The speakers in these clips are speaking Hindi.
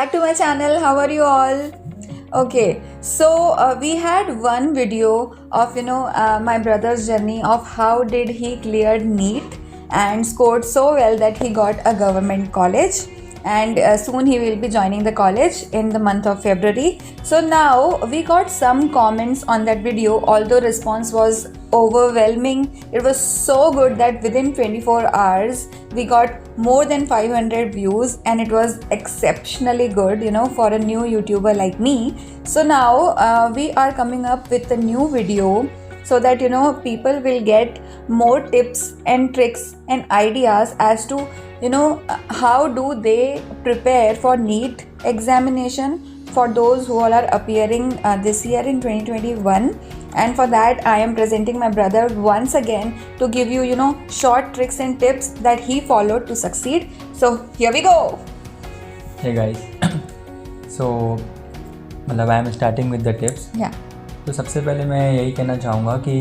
back to my channel. How are you all? Okay, so we had one video of my brother's journey of how did he cleared NEET and scored so well that he got a government college, and soon he will be joining the college in the month of February. So now we got some comments on that video, although response was overwhelming. It was so good that within 24 hours we got more than 500 views, and it was exceptionally good for a new YouTuber like me. So now we are coming up with a new video so that people will get more tips and tricks and ideas as to how do they prepare for NEET examination for those who all are appearing this year in 2021. And for that I am presenting my brother once again to give you short tricks and tips that he followed to succeed. So here we go. Hey guys, so I am starting with the tips. Yeah. तो सबसे पहले मैं यही कहना चाहूँगा कि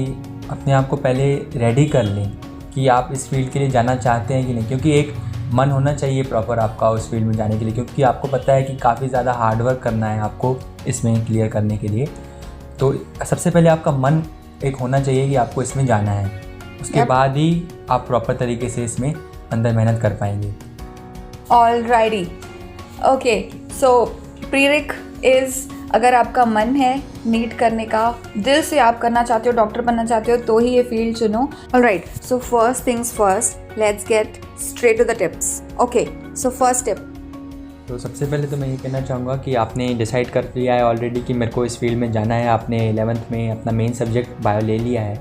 अपने आप को पहले रेडी कर लें कि आप इस फील्ड के लिए जाना चाहते हैं कि नहीं, क्योंकि एक मन होना चाहिए प्रॉपर आपका उस फील्ड में जाने के लिए, क्योंकि आपको पता है कि काफ़ी ज़्यादा हार्ड वर्क करना है आपको इसमें क्लियर करने के लिए। तो सबसे पहले आपका मन एक होना चाहिए कि आपको इसमें जाना है, उसके बाद ही आप प्रॉपर तरीके से इसमें अंदर मेहनत कर पाएंगे। Alrighty. Okay, so prereq is अगर आपका मन है नीट करने का, दिल से आप करना चाहते हो, डॉक्टर बनना चाहते हो, तो ही ये फील्ड चुनो। Alright, so first things first, let's get straight to the tips. Okay, so first tip. तो सबसे पहले तो मैं ये कहना चाहूँगा कि आपने डिसाइड कर लिया है ऑलरेडी कि मेरे को इस फील्ड में जाना है। आपने 11th में अपना मेन सब्जेक्ट बायो ले लिया है,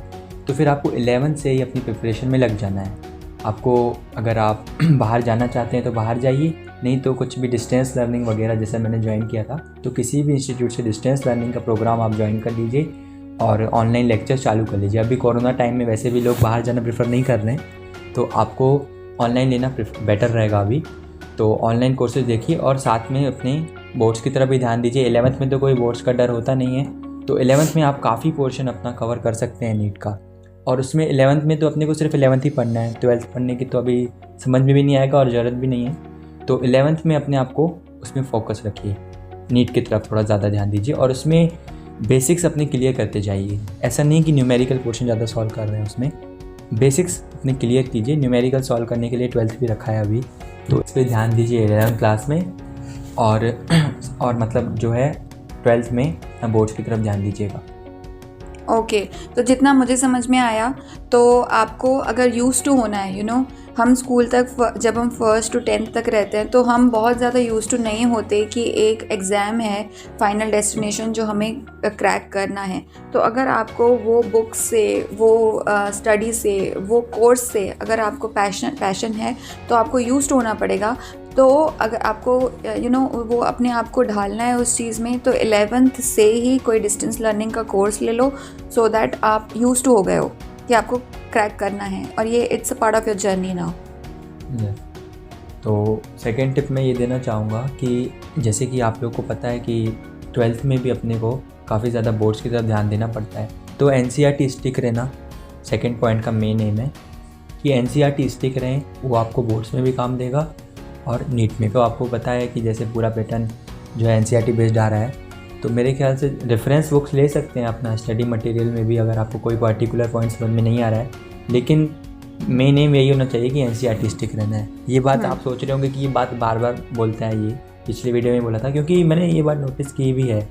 तो फिर आपको 11th से ही अपनी प्रिपरेशन में लग जाना है। आपको अगर आप बाहर जाना चाहते हैं तो बाहर जाइए, नहीं तो कुछ भी डिस्टेंस लर्निंग वगैरह जैसे मैंने ज्वाइन किया था, तो किसी भी इंस्टीट्यूट से डिस्टेंस लर्निंग का प्रोग्राम आप ज्वाइन कर लीजिए और ऑनलाइन लेक्चर चालू कर लीजिए। अभी कोरोना टाइम में वैसे भी लोग बाहर जाना प्रेफर नहीं कर रहे हैं, तो आपको ऑनलाइन लेना बेटर रहेगा अभी। तो ऑनलाइन कोर्सेज देखिए और साथ में अपने बोर्ड्स की तरफ भी ध्यान दीजिए। 11th में तो कोई बोर्ड्स का डर होता नहीं है, तो 11th में आप काफ़ी पोर्शन अपना कवर कर सकते हैं नीट का। और उसमें 11th में तो अपने को सिर्फ 11th ही पढ़ना है, 12th पढ़ने की तो अभी समझ में भी नहीं आएगा और ज़रूरत भी नहीं है। तो 11th में अपने आप को उसमें फोकस रखिए, नीट की तरफ थोड़ा ज़्यादा ध्यान दीजिए और उसमें बेसिक्स अपने क्लियर करते जाइए। ऐसा नहीं कि न्यूमेरिकल पोर्शन ज़्यादा सॉल्व कर रहे हैं, उसमें बेसिक्स अपने क्लियर कीजिए। न्यूमेरिकल सॉल्व करने के लिए 12th भी रखा है अभी, तो इस पर ध्यान दीजिए 11th क्लास में। और मतलब जो है 12th में बोर्ड्स की तरफ ध्यान दीजिएगा। ओके, तो जितना मुझे समझ में आया, तो आपको अगर यूज़ टू होना है हम स्कूल तक जब हम 1st to 10th तक रहते हैं तो हम बहुत ज़्यादा यूज़ टू नहीं होते कि एक एग्ज़ाम है, फाइनल डेस्टिनेशन जो हमें क्रैक करना है। तो अगर आपको वो बुक से, वो स्टडी से, वो कोर्स से अगर आपको पैशन है तो आपको यूज़ टू होना पड़ेगा। तो अगर आपको वो अपने आप को ढालना है उस चीज़ में, तो 11th से ही कोई डिस्टेंस लर्निंग का कोर्स ले लो, सो दैट आप यूज़ टू हो गए हो कि आपको क्रैक करना है, और ये it's a part of your journey now. तो सेकेंड टिप मैं ये देना चाहूँगा कि जैसे कि आप लोग को पता है कि 12th में भी अपने को काफ़ी ज़्यादा बोर्ड्स की तरफ ध्यान देना पड़ता है, तो NCERT स्टिक रहना सेकेंड पॉइंट का मेन एम है कि NCERT स्टिक रहें। वो आपको बोर्ड्स में भी काम देगा और नीट में तो आपको पता है कि जैसे पूरा पैटर्न जो है NCERT बेस्ड आ रहा है, तो मेरे ख्याल से रेफरेंस बुक्स ले सकते हैं अपना स्टडी मटेरियल में भी अगर आपको कोई पर्टिकुलर पॉइंट समझ में नहीं आ रहा है, लेकिन मेन एम यही होना चाहिए कि NCERT स्टिक रहना है। ये बात आप सोच रहे होंगे कि ये बात बार बार बोलता है, ये पिछले वीडियो में बोला था, क्योंकि मैंने ये बात नोटिस की भी है।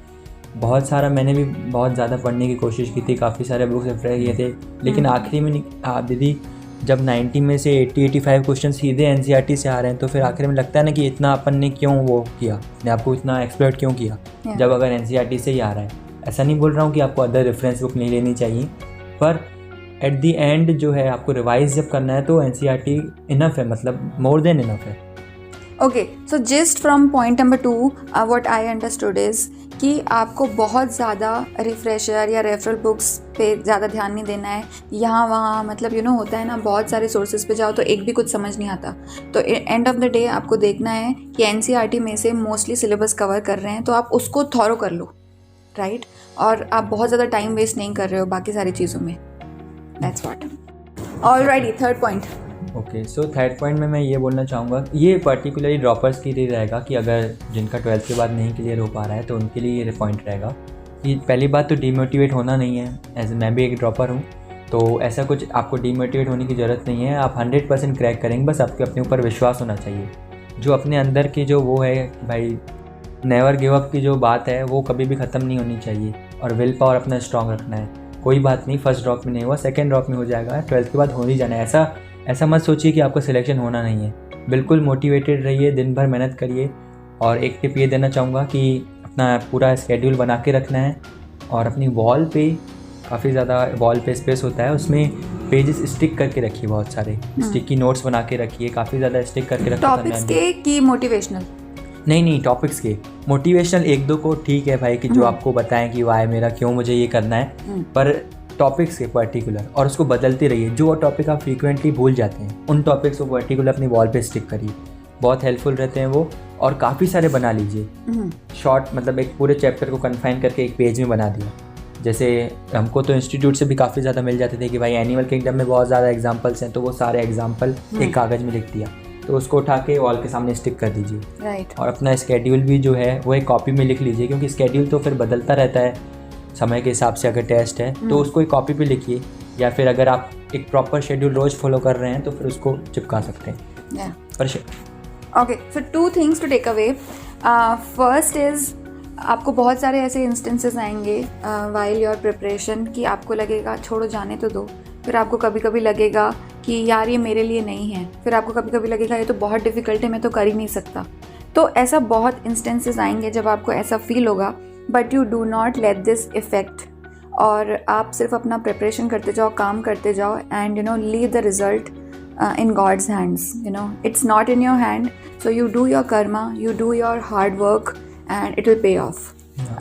बहुत सारा मैंने भी बहुत ज़्यादा पढ़ने की कोशिश की थी, काफ़ी सारे बुक्स रेफर किए थे, लेकिन आखिरी में दीदी जब 90 में से 80-85 क्वेश्चन सीधे NCERT से आ रहे हैं, तो फिर आखिर में लगता है ना कि इतना अपन ने क्यों वो किया, ने आपको इतना एक्सप्लोर क्यों किया जब अगर NCERT से ही आ रहा है। ऐसा नहीं बोल रहा हूँ कि आपको अदर रेफरेंस बुक नहीं लेनी चाहिए, पर एट दी एंड जो है आपको रिवाइज जब करना है तो NCERT इनफ है, मतलब मोर देन इनफ है। Okay, so just from point number 2 what I understood is कि आपको बहुत ज़्यादा रिफ्रेशर या रेफरल बुक्स पे ज़्यादा ध्यान नहीं देना है। यहाँ वहाँ मतलब होता है ना, बहुत सारे सोर्सेज पे जाओ तो एक भी कुछ समझ नहीं आता। तो एंड ऑफ द डे आपको देखना है कि NCERT में से मोस्टली सिलेबस कवर कर रहे हैं, तो आप उसको थॉरो कर लो, राइट? और आप बहुत ज़्यादा टाइम वेस्ट नहीं कर रहे हो बाकी सारी चीज़ों में। That's what. Alrighty, third point. Okay, so third point में मैं ये बोलना चाहूँगा, ये पर्टिकुलरली ड्रॉपर्स के लिए रहेगा कि अगर जिनका 12th के बाद नहीं क्लियर हो पा रहा है तो उनके लिए ये पॉइंट रहेगा कि पहली बात तो डीमोटिवेट होना नहीं है। एज मैं भी एक ड्रॉपर हूँ, तो ऐसा कुछ आपको डीमोटिवेट होने की ज़रूरत नहीं है। आप 100% क्रैक करेंगे, बस आपके अपने ऊपर विश्वास होना चाहिए। जो अपने अंदर की जो वो है भाई, नेवर गिव अप की जो बात है वो कभी भी ख़त्म नहीं होनी चाहिए, और विल पावर अपना स्ट्रॉन्ग रखना है। कोई बात नहीं, फर्स्ट ड्रॉप में नहीं हुआ, सेकंड ड्रॉप में हो जाएगा, 12th के बाद हो ही जाना है। ऐसा मत सोचिए कि आपका सिलेक्शन होना नहीं है। बिल्कुल मोटिवेटेड रहिए, दिन भर मेहनत करिए। और एक टिप ये देना चाहूँगा कि अपना पूरा स्केड्यूल बना के रखना है, और अपनी वॉल पे काफ़ी ज़्यादा वॉल पे स्पेस होता है, उसमें पेजेस स्टिक करके रखिए, बहुत सारे स्टिकी नोट्स बना के रखिए, काफ़ी ज़्यादा स्टिक करके रखिए। टॉपिक्स के कि मोटिवेशनल? नहीं, टॉपिक्स के। मोटिवेशनल एक दो को ठीक है भाई, कि जो आपको बताएं कि वाई मेरा क्यों मुझे ये करना है, पर टॉपिक्स के पर्टिकुलर, और उसको बदलते रहिए। जो टॉपिक आप फ्रीक्वेंटली भूल जाते हैं उन टॉपिक्स को पर्टिकुलर अपनी वॉल पे स्टिक करिए, बहुत हेल्पफुल रहते हैं वो। और काफ़ी सारे बना लीजिए शॉर्ट, मतलब एक पूरे चैप्टर को कन्फाइन करके एक पेज में बना दिया। जैसे हमको तो इंस्टीट्यूट से भी काफ़ी ज़्यादा मिल जाते थे कि भाई एनिमल किंगडम में बहुत ज़्यादा एग्जाम्पल्स हैं, तो वो सारे एग्जाम्पल एक कागज़ में लिख दिया, तो उसको उठा के वॉल के सामने स्टिक कर दीजिए। राइट। और अपना स्केड्यूल भी जो है वो एक कॉपी में लिख लीजिए, क्योंकि स्केड्यूल तो फिर बदलता रहता है समय के हिसाब से। अगर टेस्ट है तो उसको एक कॉपी पे लिखिए, या फिर अगर आप एक प्रॉपर शेड्यूल रोज़ फॉलो कर रहे हैं तो फिर उसको चिपका सकते हैं। Okay, so 2 things to take away. First is, आपको बहुत सारे ऐसे इंस्टेंसेस आएंगे वाइल योर प्रिपरेशन कि आपको लगेगा छोड़ो जाने तो दो, फिर आपको कभी कभी लगेगा कि यार ये मेरे लिए नहीं है, फिर आपको कभी कभी लगेगा ये तो बहुत डिफ़िकल्ट है, मैं तो कर ही नहीं सकता। तो ऐसा बहुत इंस्टेंसेस आएंगे जब आपको ऐसा फील होगा, but you do not let this effect, और आप सिर्फ अपना प्रिपरेशन करते जाओ, काम करते जाओ, and leave the result in God's hands. It's not in your hand, so you do your karma, you do your hard work, and it will pay off.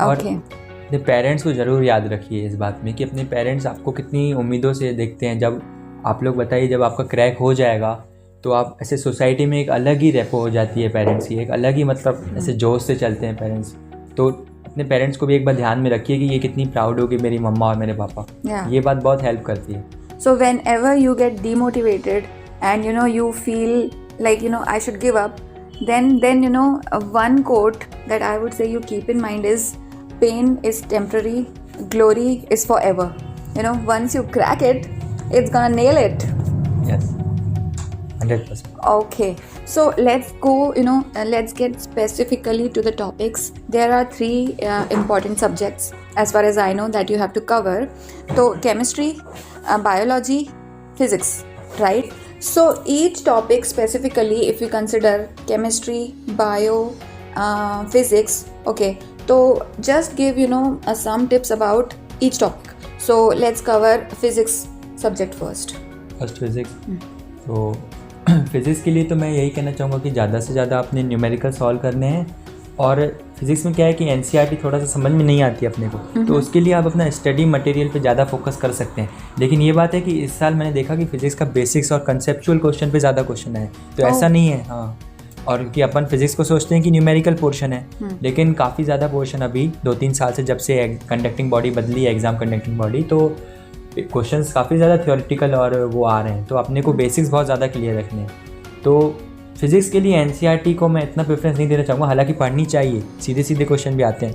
Okay. अपने पेरेंट्स को ज़रूर याद रखिए इस बात में कि अपने पेरेंट्स आपको कितनी उम्मीदों से देखते हैं। जब आप लोग बताइए, जब आपका क्रैक हो जाएगा तो आप ऐसे सोसाइटी में एक अलग ही रेपो हो जाती है पेरेंट्स की, एक अलग ही मतलब ऐसे जोश से चलते हैं पेरेंट्स। तो अपने पेरेंट्स को भी एक बार ध्यान में रखिए कि ये कितनी प्राउड होगी मेरी मम्मा और मेरे पापा। ये बात बहुत हेल्प करती है। So whenever you get demotivated and you feel like I should give up, then one quote that I would say you keep in mind is, pain is temporary, glory is forever. Once you crack it, it's gonna nail it. Yes, 100%. Okay, so let's go, let's get specifically to the topics. There are 3 important subjects as far as I know that you have to cover. So chemistry, biology, physics, right? So each topic specifically, if you consider chemistry, bio, physics, okay, so just give some tips about each topic. So let's cover physics subject first. Physics. तो फिज़िक्स के लिए तो मैं यही कहना चाहूँगा कि ज़्यादा से ज़्यादा अपने न्यूमेरिकल सॉल्व करने हैं। और फिज़िक्स में क्या है कि एनसीईआरटी थोड़ा सा समझ में नहीं आती अपने को, तो उसके लिए आप अपना स्टडी मटेरियल पे ज़्यादा फोकस कर सकते हैं। लेकिन ये बात है कि इस साल मैंने देखा कि फिज़िक्स का बेसिक्स और कंसेप्चुअल क्वेश्चन पे ज़्यादा क्वेश्चन है, तो ऐसा नहीं है। हाँ, और क्योंकि अपन फिज़िक्स को सोचते हैं कि न्यूमेरिकल पोर्शन है, लेकिन काफ़ी ज़्यादा पोर्शन अभी 2-3 साल से जब से कंडक्टिंग बॉडी बदली है, एग्ज़ाम कंडक्टिंग बॉडी, तो क्वेश्चंस काफ़ी ज़्यादा थ्योरेटिकल और वो आ रहे हैं, तो अपने को बेसिक्स बहुत ज़्यादा क्लियर रखने हैं। तो फिज़िक्स के लिए एनसीईआरटी को मैं इतना प्रेफरेंस नहीं देना चाहूँगा, हालांकि पढ़नी चाहिए, सीधे सीधे क्वेश्चन भी आते हैं,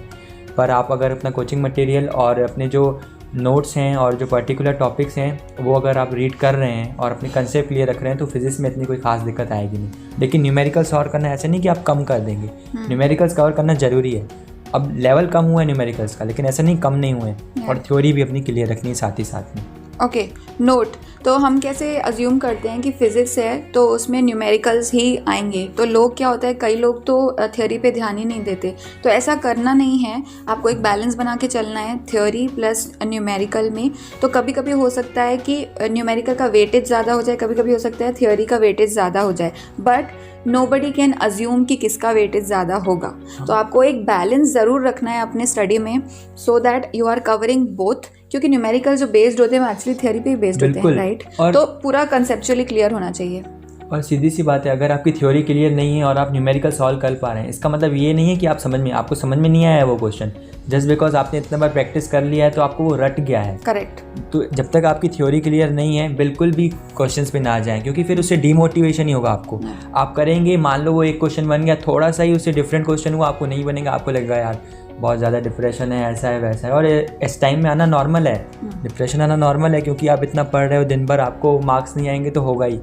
पर आप अगर अपना कोचिंग मटेरियल और अपने जो नोट्स हैं और जो पर्टिकुलर टॉपिक्स हैं वो अगर आप रीड कर रहे हैं और अपने कंसेप्ट क्लियर रख रहे हैं तो फिज़िक्स में इतनी कोई खास दिक्कत आएगी नहीं। लेकिन न्यूमेरिकल्स कवर करना ऐसा नहीं कि आप कम कर देंगे, न्यूमेरिकल्स कवर करना ज़रूरी है। अब लेवल कम हुआ है न्यूमेरिकल्स का, लेकिन ऐसा नहीं कम नहीं हुए, और थ्योरी भी अपनी क्लियर रखनी है साथ ही साथ में। Okay, note. तो हम कैसे अज्यूम करते हैं कि फिज़िक्स है तो उसमें न्यूमेरिकल्स ही आएंगे, तो लोग क्या होता है, कई लोग तो थ्योरी पे ध्यान ही नहीं देते। तो ऐसा करना नहीं है, आपको एक बैलेंस बना के चलना है थ्योरी प्लस न्यूमेरिकल में। तो कभी कभी हो सकता है कि न्यूमेरिकल का वेटेज ज़्यादा हो जाए, कभी कभी हो सकता है थ्योरी का वेटेज ज़्यादा हो जाए, बट नोबडी कैन अज्यूम कि किसका वेटेज ज़्यादा होगा। तो आपको एक बैलेंस ज़रूर रखना है अपने स्टडी में, so that you are covering both, क्योंकि न्यूमेरिकल जो बेस्ड होते हैं वो एक्चुअली थ्योरी पे ही बेस्ड होते हैं, राइट? तो पूरा कंसेप्चुअली क्लियर होना चाहिए। और सीधी सी बात है, अगर आपकी थ्योरी क्लियर नहीं है और आप न्यूमेरिकल सॉल्व कर पा रहे हैं, इसका मतलब ये नहीं है कि आपको समझ में नहीं आया है वो क्वेश्चन। जस्ट बिकॉज आपने इतना बार प्रैक्टिस कर लिया है तो आपको वो रट गया है। करेक्ट। तो जब तक आपकी थ्योरी क्लियर नहीं है, बिल्कुल भी क्वेश्चंस पे ना जाएं, क्योंकि फिर उससे डीमोटिवेशन ही होगा आपको। आप करेंगे, मान लो वो एक क्वेश्चन बन गया, थोड़ा सा ही उससे डिफरेंट क्वेश्चन हुआ, आपको नहीं बनेगा, आपको लगेगा यार बहुत ज़्यादा डिप्रेशन है, ऐसा है वैसा है। और इस टाइम में आना नॉर्मल है, डिप्रेशन आना नॉर्मल है, क्योंकि आप इतना पढ़ रहे हो दिन भर, आपको मार्क्स नहीं आएंगे तो होगा ही।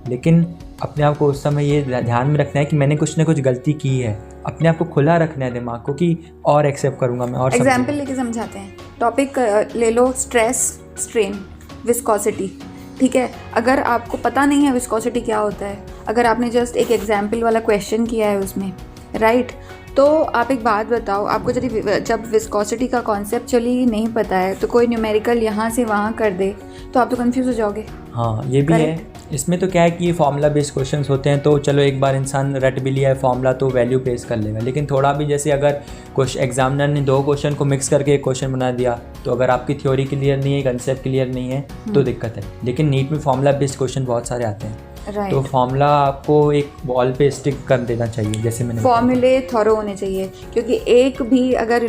लेकिन अपने आप को उस समय ये ध्यान में रखना है कि मैंने कुछ ना कुछ गलती की है। अपने आप को खुला रखना है दिमाग को कि और एक्सेप्ट करूँगा मैं। और एग्जाम्पल लेके समझाते हैं। टॉपिक ले लो, स्ट्रेस, स्ट्रेन, विस्कोसिटी। ठीक है, अगर आपको पता नहीं है विस्कोसिटी क्या होता है, अगर आपने जस्ट एक एग्जाम्पल वाला क्वेश्चन किया है उसमें, राइट, तो आप एक बात बताओ, आपको जब विस्कोसिटी का कॉन्सेप्चुअली नहीं पता है तो कोई न्यूमेरिकल यहाँ से वहाँ कर दे तो आप तो कंफ्यूज हो जाओगे। हाँ, ये भी है। इसमें तो क्या है कि ये फार्मूला बेस्ड क्वेश्चंस होते हैं, तो चलो एक बार इंसान रट भी लिया है फार्मूला तो वैल्यू प्लेस कर लेगा। लेकिन थोड़ा भी जैसे अगर कुछ एग्जामिनर ने 2 क्वेश्चन को मिक्स करके एक क्वेश्चन बना दिया, तो अगर आपकी थ्योरी क्लियर नहीं है, कंसेप्ट क्लियर नहीं है तो दिक्कत है। लेकिन नीट में फार्मूला बेस्ड क्वेश्चन बहुत सारे आते हैं। तो फॉर्मूला आपको एक वॉल पे स्टिक कर देना चाहिए, जैसे मैंने फॉर्मूले थॉरो होने चाहिए, क्योंकि एक भी अगर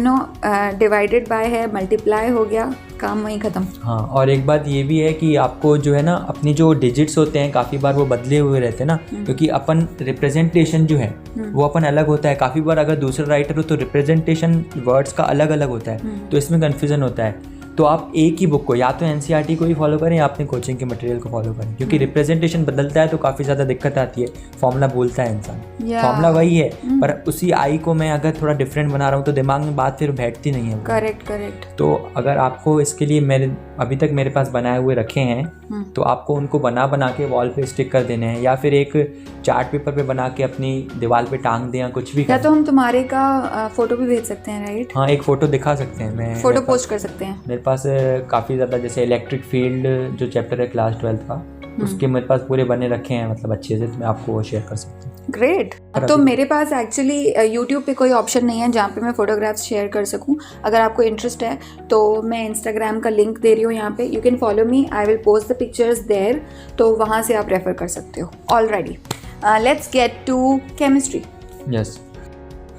डिवाइडेड बाय है, मल्टीप्लाई हो गया, काम वहीं ख़त्म। हाँ, और एक बात ये भी है कि आपको जो है ना, अपनी जो डिजिट्स होते हैं काफ़ी बार वो बदले हुए रहते हैं ना, क्योंकि अपन रिप्रेजेंटेशन जो है वो अपन अलग होता है। काफ़ी बार अगर दूसरा राइटर हो तो रिप्रेजेंटेशन वर्ड्स का अलग अलग होता है, तो इसमें कन्फ्यूज़न होता है। तो आप एक ही बुक को, या तो एनसीईआरटी को ही फॉलो करें या अपने कोचिंग के मटेरियल को फॉलो करें, क्योंकि रिप्रेजेंटेशन बदलता है तो काफ़ी ज़्यादा दिक्कत आती है। फॉर्मूला भूलता है इंसान, फॉर्मूला वही है, पर उसी आई को मैं अगर थोड़ा डिफरेंट बना रहा हूँ तो दिमाग में बात फिर बैठती नहीं है। करेक्ट। तो अगर आपको इसके लिए अभी तक मेरे पास बनाए हुए रखे हैं, तो आपको उनको बना के वॉल पे स्टिक कर देने हैं, या फिर एक चार्ट पेपर पे बना के अपनी दीवार पे टांग दें, या कुछ भी। या तो हम तुम्हारे का फोटो भी भेज सकते हैं, राइट? हाँ, एक फ़ोटो दिखा सकते हैं, मैं फोटो पोस्ट कर सकते हैं। मेरे पास काफ़ी ज़्यादा, जैसे इलेक्ट्रिक फील्ड जो चैप्टर है क्लास 12 का, उसके मेरे पास पूरे बने रखे हैं, मतलब अच्छे से, तो मैं आपको वो शेयर कर सकता हूँ। ग्रेट। तो मेरे पास एक्चुअली यूट्यूब पे कोई ऑप्शन नहीं है जहाँ पे मैं फ़ोटोग्राफ्स शेयर कर सकूँ। अगर आपको इंटरेस्ट है तो मैं इंस्टाग्राम का लिंक दे रही हूँ यहाँ पे, you can follow me, I will post the pictures there, तो वहाँ से आप रेफ़र कर सकते हो। Alrighty, let's get to chemistry. Yes,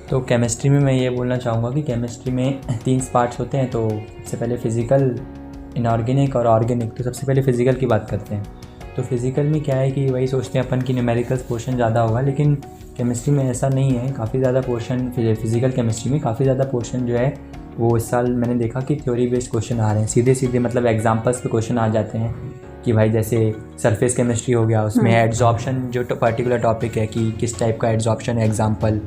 तो केमिस्ट्री में मैं ये बोलना चाहूँगा कि केमिस्ट्री में 3 पार्ट्स होते हैं। तो सबसे पहले फिज़िकल, इनऑर्गेनिक और ऑर्गेनिक। तो सबसे पहले फ़िज़िकल की बात करते हैं। तो फिज़िकल में क्या है कि वही सोचते हैं अपन की न्यूमेरिकल्स पोर्शन ज़्यादा होगा, लेकिन केमिस्ट्री में ऐसा नहीं है। काफ़ी ज़्यादा पोर्शन फिज़िकल केमिस्ट्री में काफ़ी ज़्यादा पोर्शन जो है वो इस साल मैंने देखा कि थ्योरी बेस्ड क्वेश्चन आ रहे हैं, सीधे मतलब एग्जाम्पल्स पे क्वेश्चन आ जाते हैं कि भाई जैसे सरफेस केमिस्ट्री हो गया, उसमें एड्जॉर्प्शन जो पर्टिकुलर टॉपिक है कि किस टाइप का एड्जॉर्प्शन है, एग्जाम्पल,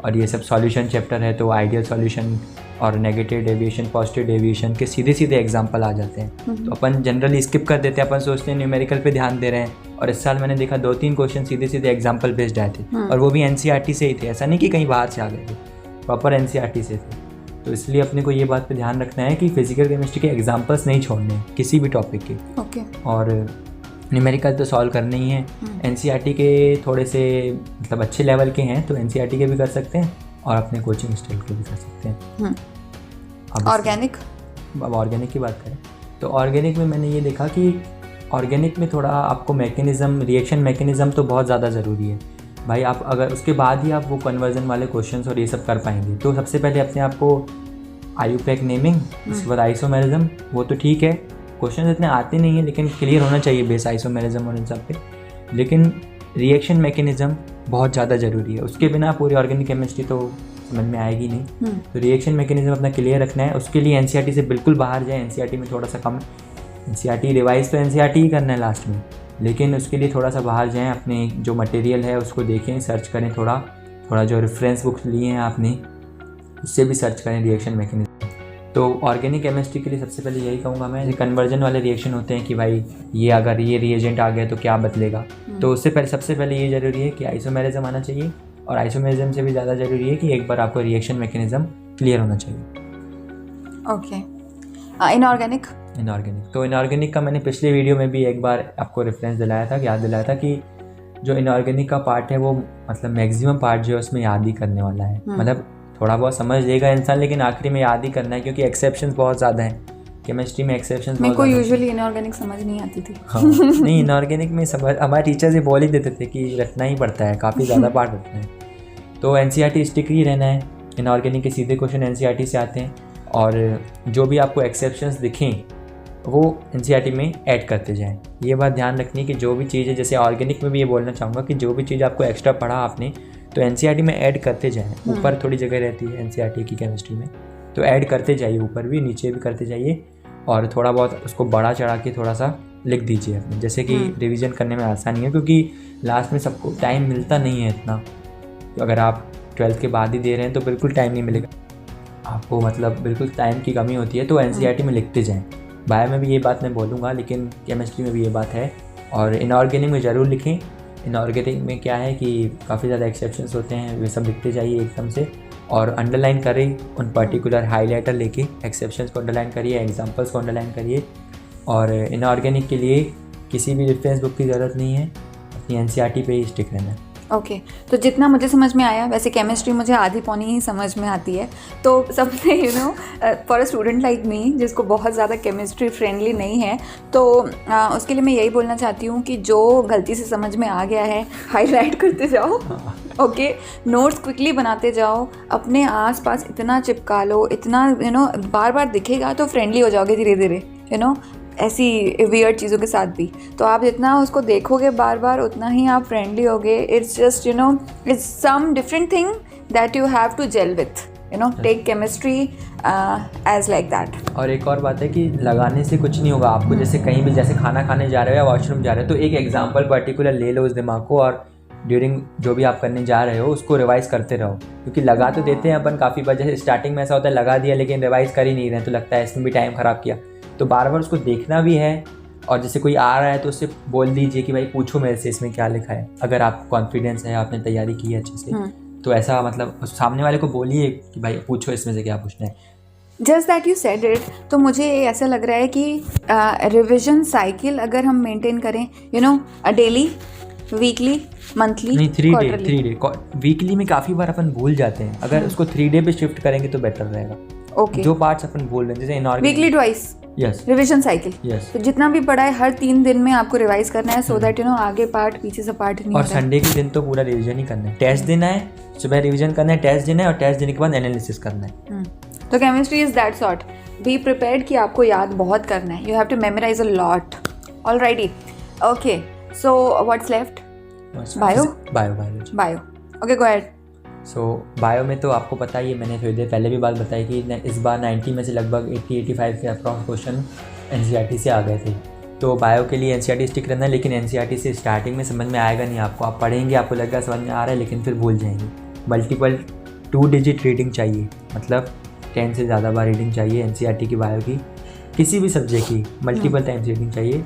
और ये सब सॉल्यूशन चैप्टर है तो आइडियल सॉल्यूशन और नेगेटिव डेविएशन, पॉजिटिव डेविएशन के सीधे एग्जाम्पल आ जाते हैं। तो अपन जनरली स्किप कर देते हैं, अपन सोचते हैं न्यूमेरिकल पे ध्यान दे रहे हैं। और इस साल मैंने देखा 2-3 क्वेश्चन सीधे एग्जाम्पल बेस्ड आए थे, और वो भी एनसीईआरटी से ही थे, ऐसा नहीं कि कहीं बाहर से आ गए थे, प्रॉपर एनसीईआरटी से थे। तो इसलिए अपने को ये बात पे ध्यान रखना है कि फिजिकल केमिस्ट्री के एग्जाम्पल्स नहीं छोड़ने किसी भी टॉपिक के। ओके। और न्यूमेरिकल तो सॉल्व करने ही है। एनसीईआरटी के थोड़े से मतलब अच्छे लेवल के हैं तो एनसीईआरटी के भी कर सकते हैं, और अपने कोचिंग स्टाइल के भी कर सकते हैं। ऑर्गेनिक, अब ऑर्गेनिक की बात करें तो ऑर्गेनिक में मैंने ये देखा कि ऑर्गेनिक में थोड़ा आपको मैकेनिज़्म, रिएक्शन मैकेनिज़्म तो बहुत ज़्यादा ज़रूरी है भाई। आप अगर उसके बाद ही आप वो कन्वर्जन वाले क्वेश्चंस और ये सब कर पाएंगे। तो सबसे पहले अपने आप को आईयूपैक नेमिंग, उसके बाद आइसोमेरिज्म, वो तो ठीक है, क्वेश्चन इतने आते नहीं हैं लेकिन क्लियर होना चाहिए बेस आइसोमेरिज्म और इन सब पे। लेकिन रिएक्शन मैकेनिज़्म बहुत ज़्यादा ज़रूरी है, उसके बिना पूरी ऑर्गेनिक केमिस्ट्री तो समझ में आएगी नहीं। तो रिएक्शन मैकेनिज्म अपना क्लियर रखना है। उसके लिए एनसीईआरटी से बिल्कुल बाहर जाए, एनसीईआरटी में थोड़ा सा कम, एनसीईआरटी रिवाइज तो एनसीईआरटी ही करना है लास्ट में, लेकिन उसके लिए थोड़ा सा बाहर जाएं, अपने जो मटेरियल है उसको देखें, सर्च करें, थोड़ा जो रेफरेंस बुक्स लिए हैं आपने उससे भी सर्च करें रिएक्शन मैकेनिज्म। तो ऑर्गेनिक केमिस्ट्री के लिए सबसे पहले यही कहूँगा मैं, कन्वर्जन वाले रिएक्शन होते हैं कि भाई ये अगर ये रिएजेंट आ गया तो क्या बदलेगा। तो उससे पहले सबसे पहले ये ज़रूरी है कि आइसोमेरिज्म आना चाहिए, और आइसोमेरिज्म से भी ज़्यादा ज़रूरी है कि एक बार आपको रिएक्शन मैकेनिज्म क्लियर होना चाहिए। ओके। इनऑर्गेनिक, तो इनऑर्गेनिक का मैंने पिछले वीडियो में भी एक बार आपको रेफरेंस याद दिलाया था कि जो इनऑर्गेनिक का पार्ट है वो मतलब मैक्सिमम पार्ट जो है उसमें याद ही करने वाला है। मतलब थोड़ा बहुत समझ लेगा इंसान, लेकिन आखिरी में याद ही करना है, क्योंकि एक्सेप्शंस बहुत ज़्यादा हैं। केमिस्ट्री में एक्सेप्शन मेरे को यूजुअली इनऑर्गेनिक समझ नहीं आती थी। हाँ नहीं, इनऑर्गेनिक में समझ हमारे टीचर से बोल ही देते थे कि रटना ही पड़ता है, काफ़ी ज़्यादा पार्ट रटना है। तो NCERT स्टिक ही रहना है। इनऑर्गेनिक के सीधे क्वेश्चन NCERT से आते हैं, और जो भी आपको एक्सेप्शंस दिखें वो NCERT में ऐड करते जाएं। ये बात ध्यान रखनी है कि जो भी चीज़ है, जैसे ऑर्गेनिक में भी ये बोलना चाहूँगा कि जो भी चीज़ आपको एक्स्ट्रा पढ़ा आपने, तो NCERT में ऐड करते जाएं। ऊपर थोड़ी जगह रहती है NCERT की केमिस्ट्री में, तो ऐड करते जाइए, ऊपर भी नीचे भी करते जाइए, और थोड़ा बहुत उसको बढ़ा चढ़ा के थोड़ा सा लिख दीजिए अपने, जैसे कि रिवीजन करने में आसानी है, क्योंकि लास्ट में सबको टाइम मिलता नहीं है इतना। तो अगर आप 12th के बाद ही दे रहे हैं तो बिल्कुल टाइम नहीं मिलेगा आपको, मतलब बिल्कुल टाइम की कमी होती है। तो NCERT में लिखते जाएं। बायो में भी ये बात मैं बोलूँगा, लेकिन केमिस्ट्री में भी ये बात है, और इनऑर्गेनिक में ज़रूर लिखें। इनऑर्गेनिक में क्या है कि काफ़ी ज़्यादा एक्सेप्शंस होते हैं, वे सब लिखते जाइए एकदम से, और अंडरलाइन करें उन पर्टिकुलर हाईलाइटर लेके, एक्सेप्शंस को अंडरलाइन करिए, एग्जांपल्स को अंडरलाइन करिए। और इनऑर्गेनिक के लिए किसी भी रेफरेंस बुक की ज़रूरत नहीं है, अपनी NCERT पे ही स्टिक रहना है। ओके तो जितना मुझे समझ में आया, वैसे केमिस्ट्री मुझे आधी पौनी ही समझ में आती है, तो सबसे for a student like me जिसको बहुत ज़्यादा केमिस्ट्री फ्रेंडली नहीं है, तो उसके लिए मैं यही बोलना चाहती हूँ कि जो गलती से समझ में आ गया है हाईलाइट करते जाओ। ओके नोट्स क्विकली बनाते जाओ, अपने आसपास इतना चिपका लो, इतना बार बार दिखेगा तो फ्रेंडली हो जाओगे धीरे धीरे, ऐसी वियर्ड चीज़ों के साथ भी। तो आप जितना उसको देखोगे बार बार, उतना ही आप फ्रेंडली होगे। It's just it's some different thing that you have to gel with, take chemistry as like that. और एक और बात है कि लगाने से कुछ नहीं होगा आपको, जैसे कहीं भी, जैसे खाना खाने जा रहे हो या वॉशरूम जा रहे हो, तो एक एग्जाम्पल पर्टिकुलर ले लो उस दिमाग को, और ड्यूरिंग जो भी आप करने जा रहे हो उसको रिवाइज़ करते रहो, क्योंकि लगा तो देते हैं अपन काफ़ी बार, जैसे स्टार्टिंग में ऐसा होता है लगा दिया लेकिन रिवाइज़ कर ही नहीं रहे, तो लगता है इसमें भी टाइम ख़राब किया। तो बार बार उसको देखना भी है, और जैसे कोई आ रहा है तो उससे बोल दीजिए कि भाई पूछो मेरे से इसमें क्या लिखा है, अगर आपको कॉन्फिडेंस है, आपने तैयारी की है अच्छे से, तो ऐसा मतलब सामने वाले को बोलिए कि भाई पूछो इसमें से क्या पूछना है। Just that you said it, तो मुझे ऐसा लग रहा है कि रिविजन साइकिल अगर हम मेंटेन करें, डेली, वीकली, मंथली, नहीं 3 डे वीकली में काफ़ी बार अपन भूल जाते हैं, अगर उसको 3 डे पे शिफ्ट करेंगे तो बेटर रहेगा। ओके जो पार्ट्स अपन भूल रहे हैं, जैसे inorganic, weekly twice, yes, revision cycle, yes. तो जितना भी पढ़ा है हर 3 दिन में आपको रिवाइज करना है, सो दैट आगे पार्ट पीछे से पार्ट नहीं और होता है। संडे के दिन तो पूरा रिवीजन ही करना है, टेस्ट देना है, सुबह रिवीजन करना है, टेस्ट देना है, और टेस्ट देने के बाद एनालिसिस करना है। तो chemistry is that sort, be prepared कि आपको याद बहुत करना है, you have to memorise a lot. Alrighty, okay, so what's left? Bio. Okay go ahead. So bio में तो आपको पता ही है, मैंने थोड़ी देर पहले भी बात बताई कि इस बार 90 में से लगभग 80-85 के अप्रॉक्स क्वेश्चन NCERT से आ गए थे। तो बायो के लिए NCERT स्टिक रहना है, लेकिन NCERT से स्टार्टिंग में समझ में आएगा नहीं आपको, आप पढ़ेंगे आपको लगेगा समझ में आ रहा है, लेकिन फिर भूल जाएंगे। मल्टीपल 2 डिजिट रीडिंग चाहिए, मतलब 10 से ज़्यादा बार रीडिंग चाहिए NCERT की, बायो की, किसी भी सब्जेक्ट की मल्टीपल टाइम्स रीडिंग चाहिए।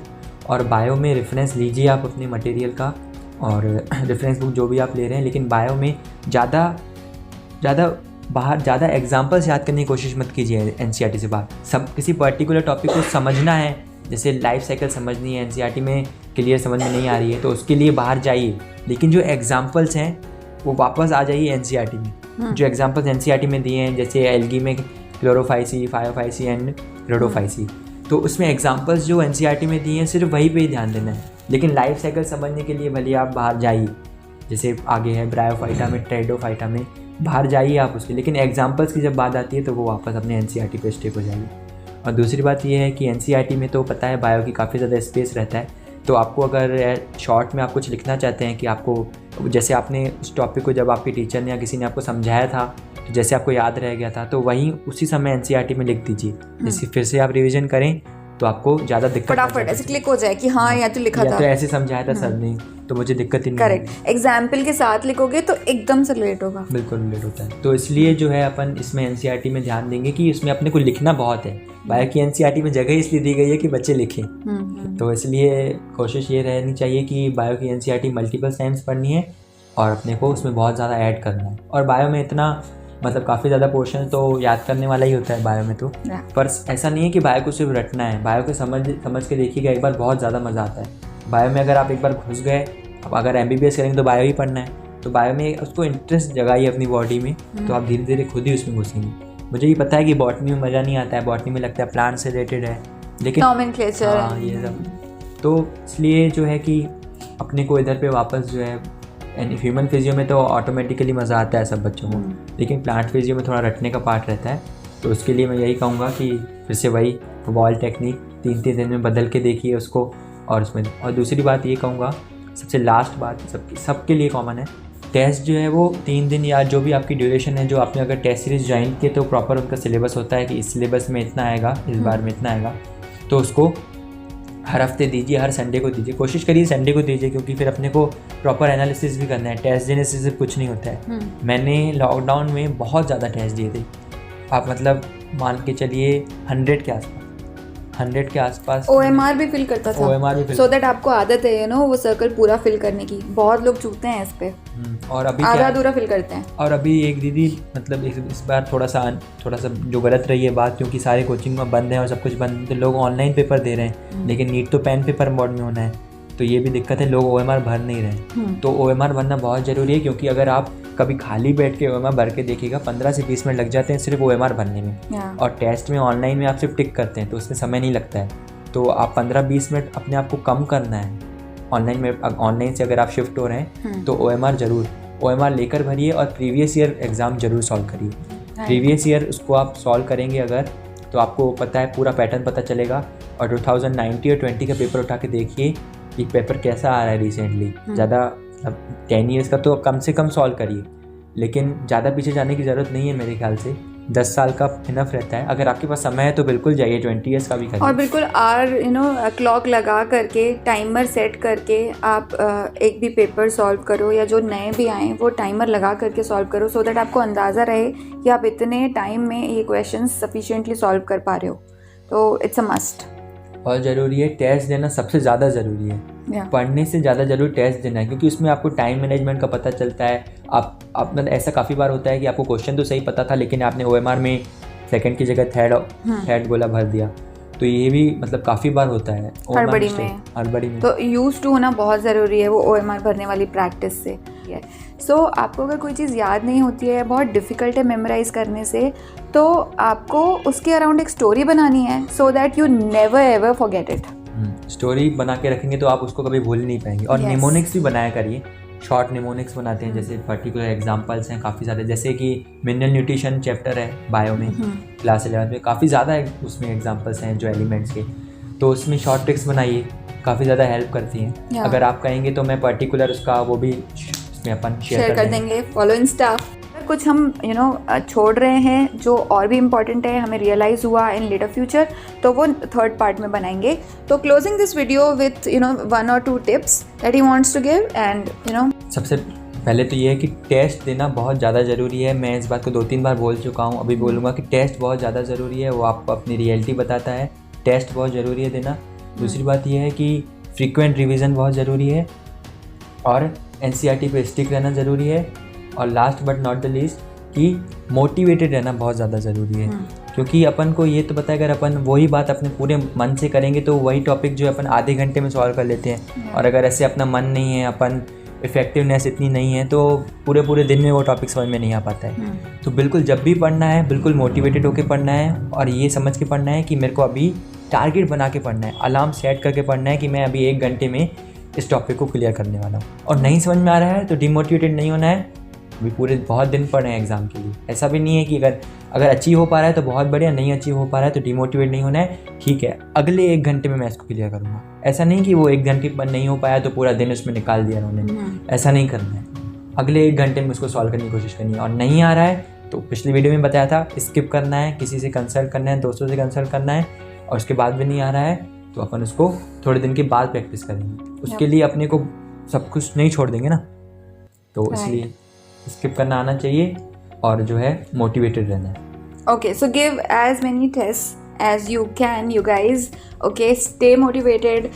और बायो में रेफरेंस लीजिए आप अपने मटेरियल का, और रेफरेंस बुक जो भी आप ले रहे हैं, लेकिन बायो में ज़्यादा एग्जांपल्स याद करने की कोशिश मत कीजिए NCERT से बाहर। सब किसी पर्टिकुलर टॉपिक को समझना है, जैसे लाइफ साइकिल समझनी है, NCERT में क्लियर समझ में नहीं आ रही है, तो उसके लिए बाहर जाइए, लेकिन जो एग्जांपल्स हैं वो वापस आ जाइए NCERT में। जो एग्जांपल्स NCERT में दिए हैं, जैसे एल्गी में क्लोरोफाइसी, फायोफाइसी एंड रेडोफाइसी, तो उसमें एग्जांपल्स जो NCERT में दिए हैं सिर्फ वही पे ही ध्यान देना है। लेकिन लाइफ साइकिल समझने के लिए भले आप बाहर जाइए, जैसे आगे है ब्रायोफाइटा में, टेरिडोफाइटा में, बाहर जाइए आप उसके, लेकिन एग्जांपल्स की जब बात आती है तो वो वापस अपने NCERT पे स्टिक हो जाइए। और दूसरी बात ये है कि NCERT में तो पता है बायो की काफ़ी ज़्यादा स्पेस रहता है, तो आपको अगर शॉर्ट में आप कुछ लिखना चाहते हैं कि आपको, जैसे आपने उस टॉपिक को जब आपके टीचर ने या किसी ने आपको समझाया था, तो जैसे आपको याद रह गया था, तो वहीं उसी समय NCERT में लिख दीजिए। जैसे फिर से आप रिविज़न करें तो आपको ज़्यादा दिक्कत, फटाफट ऐसे क्लिक हो जाए कि हाँ या तो लिखा था, तो ऐसे समझाया था सर ने, तो मुझे दिक्कत ही नहीं। करेक्ट, एग्जाम्पल के साथ लिखोगे तो एकदम से रिलेट होगा, बिल्कुल रिलेट होता है। तो इसलिए जो है अपन इसमें NCERT में ध्यान देंगे कि इसमें अपने को लिखना बहुत है। बायो की NCERT में जगह इसलिए दी गई है कि बच्चे लिखें, तो इसलिए कोशिश ये रहनी चाहिए कि बायो की NCERT मल्टीपल टाइम्स पढ़नी है, और अपने को उसमें बहुत ज़्यादा ऐड करना है। और बायो में इतना मतलब काफ़ी ज़्यादा पोर्शन तो याद करने वाला ही होता है बायो में, तो पर ऐसा नहीं है कि बायो को सिर्फ रटना है, बायो को समझ के देखिएगा एक बार, बहुत ज़्यादा मज़ा आता है बायो में। अगर आप एक बार घुस गए, अब अगर MBBS करेंगे तो बायो ही पढ़ना है, तो बायो में उसको इंटरेस्ट जगाइए अपनी बॉडी में, तो आप धीरे धीरे खुद ही उसमें घुसेंगे। मुझे भी पता है कि बॉटनी में मज़ा नहीं आता है, बॉटनी में लगता है प्लांट से रिलेटेड है, लेकिन नॉमेनक्लेचर हाँ ये सब, तो इसलिए जो है कि अपने को इधर पे वापस जो है, ह्यूमन फिजियो में तो ऑटोमेटिकली मज़ा आता है सब बच्चों को, लेकिन प्लांट फिजियो में थोड़ा रटने का पार्ट रहता है। तो उसके लिए मैं यही कहूँगा कि फिर से वही वॉल टेक्निक 3-3 दिन में बदल के देखिए उसको। और दूसरी बात ये कहूँगा, सबसे लास्ट बात सबके लिए कॉमन है, टेस्ट जो है वो 3 दिन या जो भी आपकी ड्यूरेशन है, जो आपने अगर टेस्ट सीरीज ज्वाइन किए तो प्रॉपर उनका सिलेबस होता है कि इस सिलेबस में इतना आएगा, इस बार में इतना आएगा, तो उसको हर हफ्ते दीजिए, हर संडे को दीजिए, कोशिश करिए संडे को दीजिए, क्योंकि फिर अपने को प्रॉपर एनालिसिस भी करना है। टेस्ट देने से सिर्फ कुछ नहीं होता है। मैंने लॉकडाउन में बहुत ज़्यादा टेस्ट दिए थे, आप मतलब मान के चलिए 100 के आसपास OMR भी फिल करता था, OMR भी सो दैट आपको आदत है वो सर्कल पूरा फिल करने की। बहुत लोग चूकते हैं इस पे, और अभी आधा अधूरा फिल करते हैं। और अभी एक दीदी मतलब इस बार थोड़ा सा जो गलत रही है बात, क्योंकि सारे कोचिंग में बंद है और सब कुछ बंद है, तो लोग ऑनलाइन पेपर दे रहे हैं, लेकिन नीट तो पेन पेपर मोड में होना है, तो ये भी दिक्कत है, लोग OMR भर नहीं रहे। तो OMR भरना बहुत ज़रूरी है, क्योंकि अगर आप कभी खाली बैठ के OMR भर के देखिएगा 15 से 20 मिनट लग जाते हैं सिर्फ OMR भरने में। और टेस्ट में ऑनलाइन में आप सिर्फ टिक करते हैं तो उसमें समय नहीं लगता है, तो आप 15-20 मिनट अपने आप को कम करना है। ऑनलाइन से अगर आप शिफ्ट हो रहे हैं तो OMR लेकर भरिए, और प्रीवियस ईयर एग्ज़ाम ज़रूर सॉल्व करिए। प्रीवियस ईयर उसको आप सॉल्व करेंगे अगर, तो आपको पता है, पूरा पैटर्न पता चलेगा। और 2019 और 20 का पेपर उठा के देखिए कि पेपर कैसा आ रहा है रिसेंटली। ज़्यादा 10 ईयर्स का तो कम से कम सॉल्व करिए, लेकिन ज़्यादा पीछे जाने की ज़रूरत नहीं है मेरे ख्याल से। 10 साल का इनफ रहता है, अगर आपके पास समय है तो बिल्कुल जाइए, 20 ईयर्स का भी करिए। और बिल्कुल क्लॉक लगा करके, टाइमर सेट करके आप एक भी पेपर सॉल्व करो, या जो नए भी आए वो टाइमर लगा करके सॉल्व करो, सो दैट आपको अंदाज़ा रहे कि आप इतने टाइम में ये क्वेश्चन सफिशिएंटली सॉल्व कर पा रहे हो। तो इट्स अ मस्ट। और ज़रूरी है टेस्ट देना, सबसे ज़्यादा ज़रूरी है। पढ़ने से ज़्यादा ज़रूरी टेस्ट देना है, क्योंकि उसमें आपको टाइम मैनेजमेंट का पता चलता है। आप मतलब ऐसा काफ़ी बार होता है कि आपको क्वेश्चन तो सही पता था, लेकिन आपने OMR में सेकंड की जगह थर्ड गोला भर दिया, तो ये भी मतलब काफ़ी बार होता है हड़बड़ी में। तो यूज टू होना बहुत ज़रूरी है वो OMR भरने वाली प्रैक्टिस से। सो आपको अगर कोई चीज़ याद नहीं होती है, बहुत डिफ़िकल्ट है मेमोराइज़ करने से, तो आपको उसके अराउंड एक स्टोरी बनानी है, सो that you never ever forget it. Story बना के रखेंगे तो आप उसको कभी भूल नहीं पाएंगे। और निमोनिक्स भी बनाया करिए, शॉर्ट निमोनिक्स बनाते हैं, जैसे पर्टिकुलर एग्जांपल्स हैं काफ़ी सारे, जैसे कि मिनरल न्यूट्रिशन चैप्टर है बायो में, क्लास 11 में, काफ़ी ज़्यादा उसमें एग्जांपल्स हैं जो एलिमेंट्स के, तो उसमें शॉर्ट ट्रिक्स बनाइए, काफ़ी ज़्यादा हेल्प करती हैं। अगर आप कहेंगे तो मैं पर्टिकुलर उसका वो भी उसमें अपन शेयर कर देंगे। Follow Insta. कुछ हम छोड़ रहे हैं जो और भी इम्पॉर्टेंट है, हमें रियलाइज़ हुआ इन लेटर फ्यूचर, तो वो थर्ड पार्ट में बनाएंगे। तो closing this video with 1 or 2 tips that he wants to give. And सबसे पहले तो ये है कि टेस्ट देना बहुत ज़्यादा ज़रूरी है। मैं इस बात को 2-3 बार बोल चुका हूँ, अभी बोलूँगा कि टेस्ट बहुत ज़्यादा ज़रूरी है, वो आपको अपनी रियलिटी बताता है। टेस्ट बहुत ज़रूरी है देना। दूसरी बात यह है कि फ्रीक्वेंट रिवीजन बहुत ज़रूरी है, और NCERT पे स्टिक रहना ज़रूरी है। और last but not the least कि मोटिवेटेड रहना बहुत ज़्यादा ज़रूरी है, क्योंकि अपन को ये तो पता है अगर अपन वही बात अपने पूरे मन से करेंगे तो वही टॉपिक जो अपन आधे घंटे में सॉल्व कर लेते हैं, और अगर ऐसे अपना मन नहीं है, अपन इफेक्टिवनेस इतनी नहीं है, तो पूरे दिन में वो टॉपिक समझ में नहीं आ पाता है। तो बिल्कुल जब भी पढ़ना है बिल्कुल मोटिवेटेड होकर पढ़ना है, और ये समझ के पढ़ना है कि मेरे को अभी टारगेट बना के पढ़ना है, अलार्म सेट करके पढ़ना है कि मैं अभी 1 घंटे में इस टॉपिक को क्लियर करने वाला हूँ। और नहीं समझ में आ रहा है तो डिमोटिवेटेड नहीं होना है, अभी पूरे बहुत दिन पढ़े हैं एग्ज़ाम के लिए। ऐसा भी नहीं है कि अगर अचीव हो पा रहा है तो बहुत बढ़िया, नहीं अचीव हो पा रहा है तो डिमोटिवेट नहीं होना है। ठीक है, अगले 1 घंटे में मैं इसको क्लियर करूँगा। ऐसा नहीं कि वो 1 घंटे पर नहीं हो पाया तो पूरा दिन उसमें निकाल दिया उन्होंने, ऐसा नहीं करना है। अगले 1 घंटे में उसको सॉल्व करने की कोशिश करनी है। और नहीं आ रहा है तो पिछली वीडियो में बताया था, स्किप करना है, किसी से कंसल्ट करना है, दोस्तों से कंसल्ट करना है, और उसके बाद भी नहीं आ रहा है तो अपन उसको थोड़े दिन के बाद प्रैक्टिस करेंगे। उसके लिए अपने को सब कुछ नहीं छोड़ देंगे ना, तो इसलिए स्किप करना आना चाहिए और जो है मोटिवेटेड रहना है। Okay, so give as many tests as you can, you guys. Okay, stay motivated.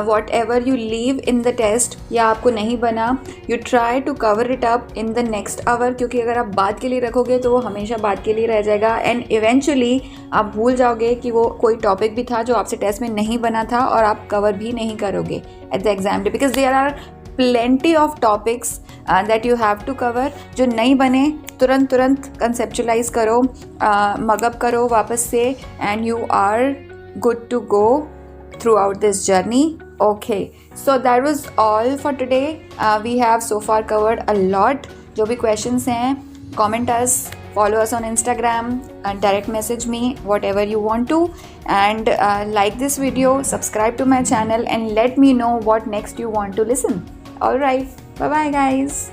Whatever you leave in the test या आपको नहीं बना, you try to cover it up in the next hour, क्योंकि अगर आप बाद के लिए रखोगे तो वो हमेशा बाद के लिए रह जाएगा, and eventually आप भूल जाओगे कि वो कोई टॉपिक भी था जो आपसे टेस्ट में नहीं बना था, और आप कवर भी नहीं करोगे at the exam day, because there are plenty of topics that you have to cover. जो नहीं बने तुरंत कंसेप्चुलाइज करो, मगअप करो वापस से, and you are good to go throughout this journey. Okay, so that was all for today. We have so far covered a lot. जो भी questions हैं, comment us, follow us on Instagram, and direct message me whatever you want to, and like this video, subscribe to my channel, and let me know what next you want to listen. All right, bye bye guys.